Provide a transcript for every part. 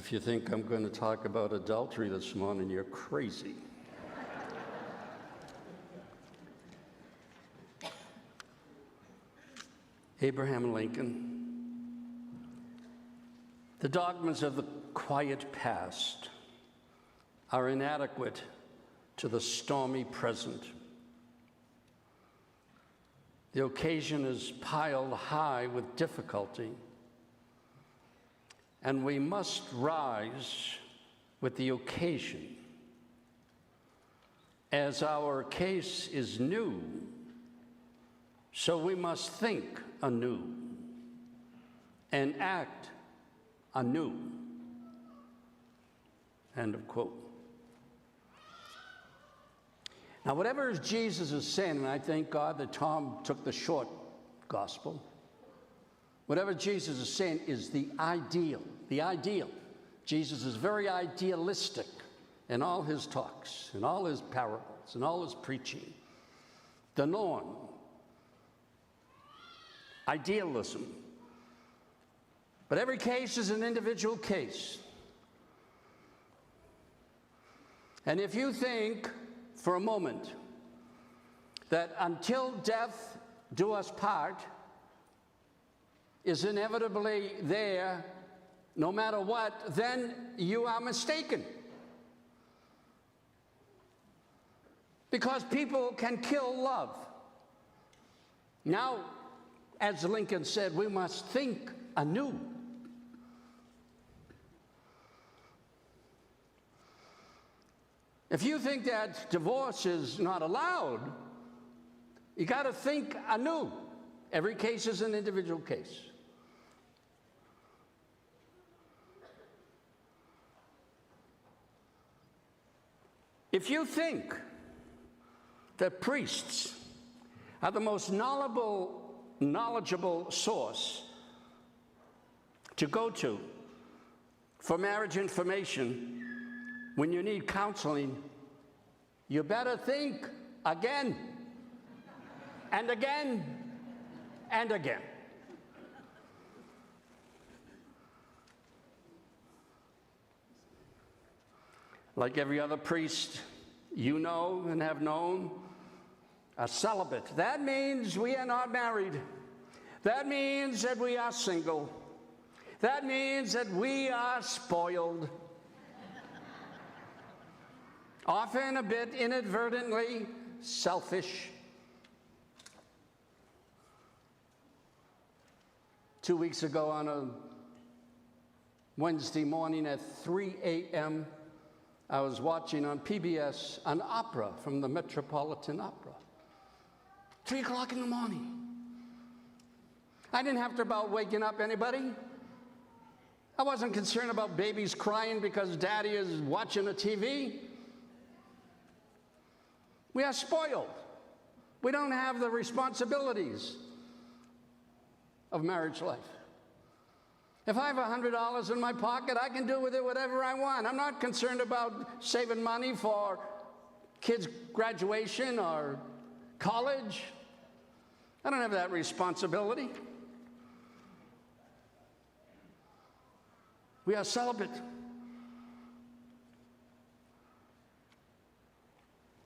If you think I'm going to talk about adultery this morning, you're crazy. Abraham Lincoln. The dogmas of the quiet past are inadequate to the stormy present. The occasion is piled high with difficulty, and we must rise with the occasion. As our case is new, so we must think anew and act anew. End of quote. Now, whatever Jesus is saying, and I thank God that Tom took the short gospel, whatever Jesus is saying is the ideal. The ideal. Jesus is very idealistic in all his talks, in all his parables, in all his preaching. The norm. Idealism. But every case is an individual case. And if you think for a moment that until death do us part is inevitably there no matter what, then you are mistaken. Because people can kill love. Now, as Lincoln said, we must think anew. If you think that divorce is not allowed, you got to think anew. Every case is an individual case. If you think that priests are the most knowledgeable source to go to for marriage information when you need counseling, you better think again and again and again. Like every other priest you know and have known, are celibate. That means we are not married. That means that we are single. That means that we are spoiled. Often a bit inadvertently selfish. 2 weeks ago on a Wednesday morning at 3 a.m., I was watching on PBS an opera from the Metropolitan Opera. 3 o'clock in the morning. I didn't have to about waking up anybody. I wasn't concerned about babies crying because daddy is watching a TV. We are spoiled. We don't have the responsibilities of marriage life. If I have $100 in my pocket, I can do with it whatever I want. I'm not concerned about saving money for kids' graduation or college. I don't have that responsibility. We are celibate.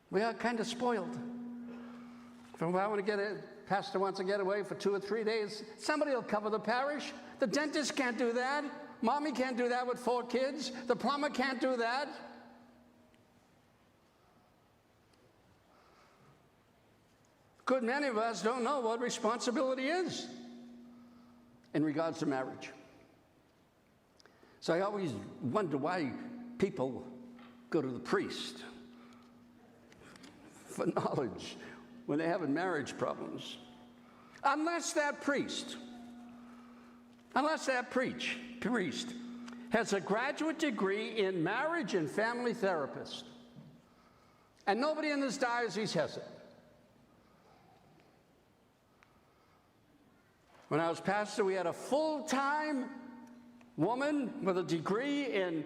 We are kind of spoiled. If I want to get a pastor wants to get away for 2 or 3 days, somebody will cover the parish. The dentist can't do that. Mommy can't do that with 4 kids. The plumber can't do that. Good many of us don't know what responsibility is in regards to marriage. So I always wonder why people go to the priest for knowledge when they're having marriage problems. Unless that priest has a graduate degree in marriage and family therapist. And nobody in this diocese has it. When I was pastor, we had a full-time woman with a degree in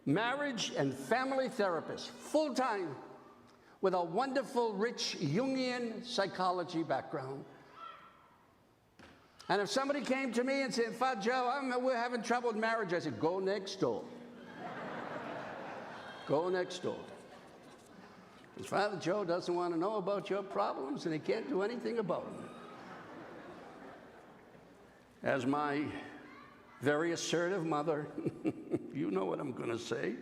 marriage and family therapist, full-time, with a wonderful, rich Jungian psychology background. And if somebody came to me and said, Father Joe, we're having trouble with marriage, I said, go next door. Go next door. Because Father Joe doesn't want to know about your problems, and he can't do anything about them. As my very assertive mother, you know what I'm going to say,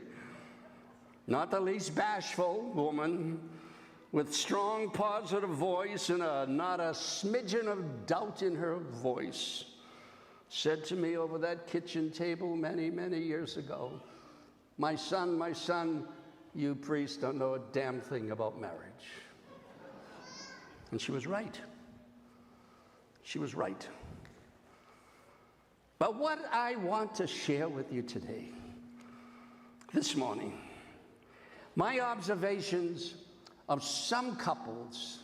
not the least bashful woman, with strong positive voice and not a smidgen of doubt in her voice, said to me over that kitchen table many, many years ago, my son, you priests don't know a damn thing about marriage. And she was right. She was right. But what I want to share with you today, this morning, my observations of some couples,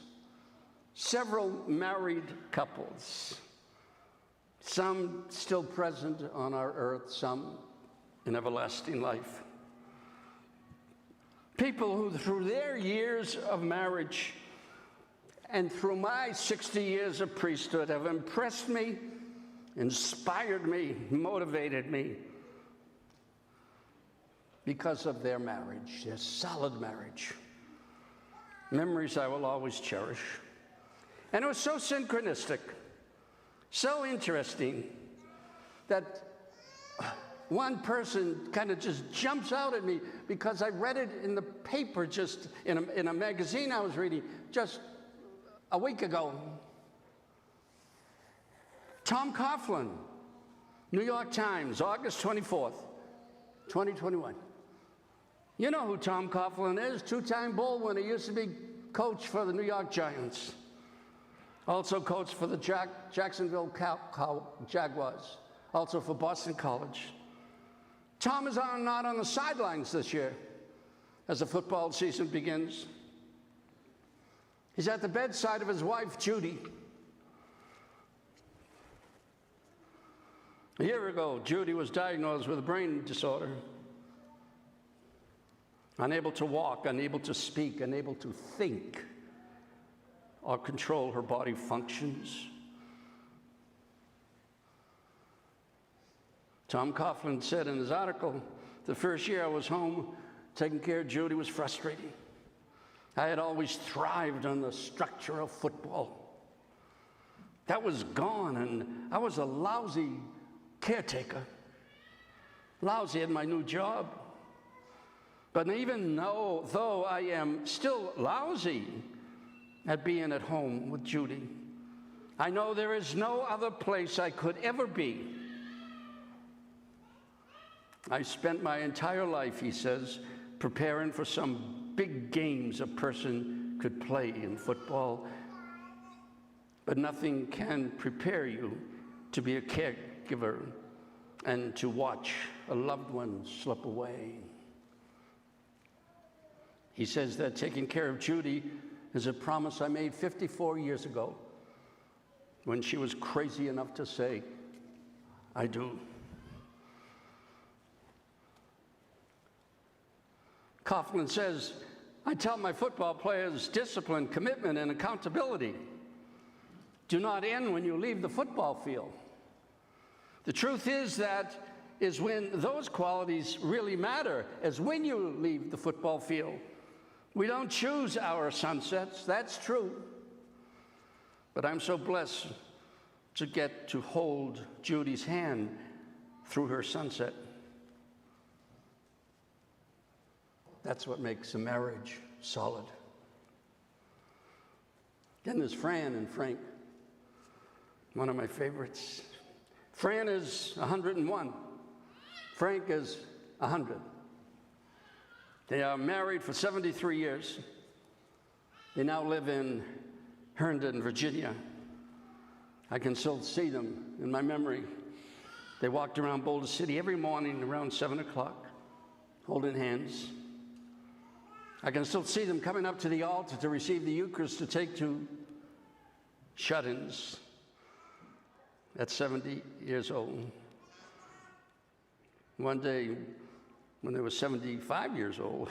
several married couples, some still present on our earth, some in everlasting life. People who, through their years of marriage and through my 60 years of priesthood, have impressed me, inspired me, motivated me because of their marriage, their solid marriage. Memories I will always cherish. And it was so synchronistic, so interesting, that one person kind of just jumps out at me because I read it in the paper, just in a magazine I was reading just a week ago. Tom Coughlin, New York Times, August 24th, 2021. You know who Tom Coughlin is, two-time Bull winner. He used to be coach for the New York Giants. Also coached for the Jacksonville Jaguars. Also for Boston College. Tom is not on the sidelines this year as the football season begins. He's at the bedside of his wife, Judy. A year ago, Judy was diagnosed with a brain disorder. Unable to walk, unable to speak, unable to think or control her body functions. Tom Coughlin said in his article, the first year I was home, taking care of Judy was frustrating. I had always thrived on the structure of football. That was gone, and I was a lousy caretaker, lousy at my new job. But even though I am still lousy at being at home with Judy, I know there is no other place I could ever be. I spent my entire life, he says, preparing for some big games a person could play in football, but nothing can prepare you to be a caregiver and to watch a loved one slip away. He says that taking care of Judy is a promise I made 54 years ago when she was crazy enough to say, I do. Coughlin says, I tell my football players discipline, commitment, and accountability do not end when you leave the football field. The truth is when those qualities really matter, as when you leave the football field. We don't choose our sunsets, that's true. But I'm so blessed to get to hold Judy's hand through her sunset. That's what makes a marriage solid. Then there's Fran and Frank, one of my favorites. Fran is 101. Frank is 100. They are married for 73 years. They now live in Herndon, Virginia. I can still see them in my memory. They walked around Boulder City every morning around 7 o'clock, holding hands. I can still see them coming up to the altar to receive the Eucharist to take to shut-ins at 70 years old. One day, when they were 75 years old,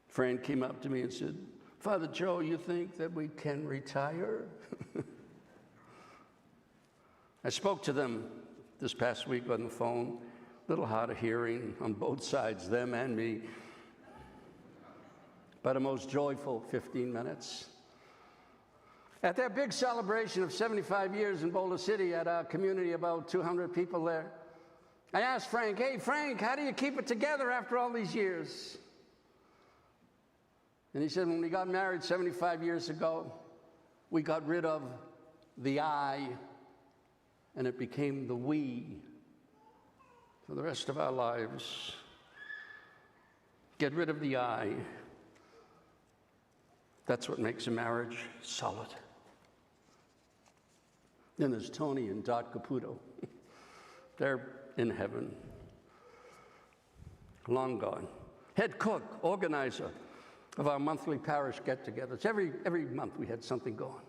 Fran came up to me and said, Father Joe, you think that we can retire? I spoke to them this past week on the phone. little hard of hearing on both sides, them and me, but a most joyful 15 minutes. At their big celebration of 75 years in Boulder City, at our community, about 200 people there, I asked Frank, "Hey, Frank, how do you keep it together after all these years?" And he said, "When we got married 75 years ago, we got rid of the I, and it became the we for the rest of our lives." Get rid of the I. That's what makes a marriage solid. Then there's Tony and Dot Caputo. They're in heaven, long gone. Head cook, organizer of our monthly parish get-togethers. Every month we had something going.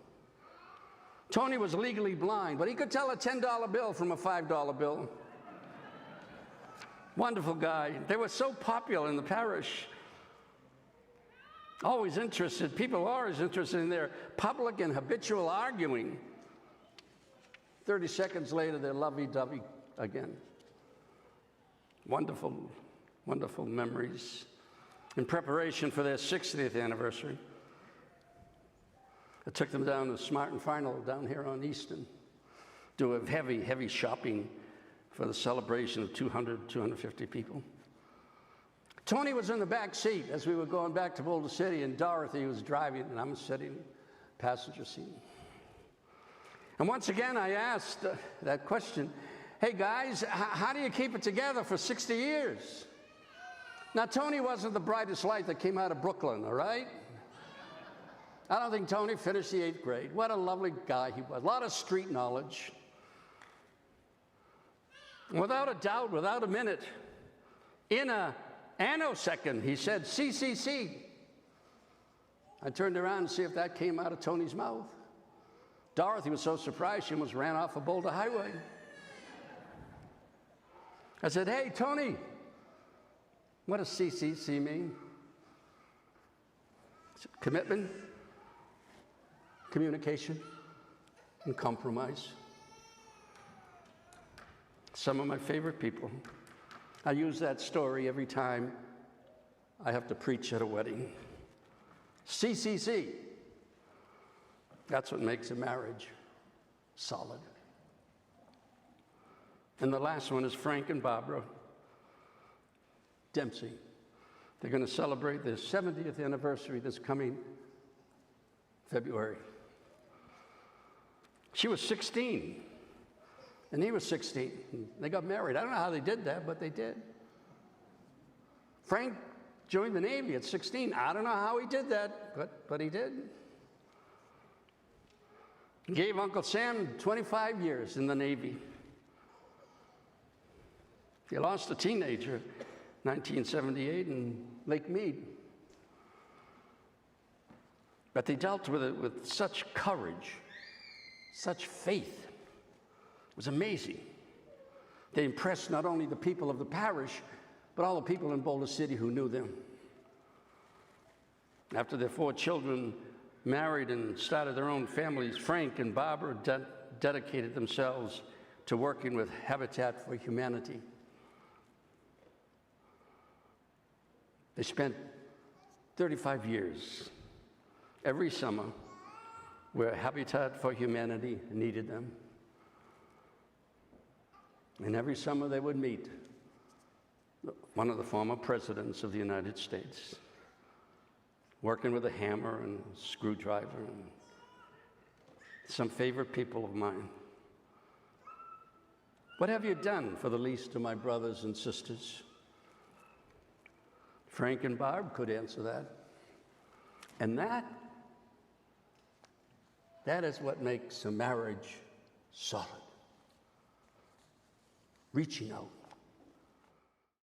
Tony was legally blind, but he could tell a $10 bill from a $5 bill. Wonderful guy. They were so popular in the parish. Always interested, people are always interested in their public and habitual arguing. 30 seconds later, they're lovey-dovey again. Wonderful, wonderful memories. In preparation for their 60th anniversary, I took them down to Smart and Final down here on Easton, do a heavy, heavy shopping for the celebration of 200, 250 people. Tony was in the back seat as we were going back to Boulder City, and Dorothy was driving, and I'm sitting in the passenger seat. And once again, I asked that question, "Hey guys, how do you keep it together for 60 years? Now, Tony wasn't the brightest light that came out of Brooklyn, all right? I don't think Tony finished the 8th grade. What a lovely guy he was. A lot of street knowledge. Without a doubt, without a minute, in a nanosecond, he said, "CCC." I turned around to see if that came out of Tony's mouth. Dorothy was so surprised she almost ran off a Boulder highway. I said, "Hey, Tony, what does CCC mean?" Commitment, communication, and compromise. Some of my favorite people. I use that story every time I have to preach at a wedding. CCC. That's what makes a marriage solid. And the last one is Frank and Barbara Dempsey. They're going to celebrate their 70th anniversary this coming February. She was 16, and he was 16. They got married. I don't know how they did that, but they did. Frank joined the Navy at 16. I don't know how he did that, but he did. Gave Uncle Sam 25 years in the Navy. He lost a teenager, 1978, in Lake Mead. But they dealt with it with such courage, such faith. It was amazing. They impressed not only the people of the parish, but all the people in Boulder City who knew them. After their 4 children married and started their own families, Frank and Barbara dedicated themselves to working with Habitat for Humanity. They spent 35 years every summer where Habitat for Humanity needed them. And every summer they would meet one of the former presidents of the United States, working with a hammer and a screwdriver, and some favorite people of mine. What have you done for the least of my brothers and sisters? Frank and Barb could answer that. And that is what makes a marriage solid. Reaching out.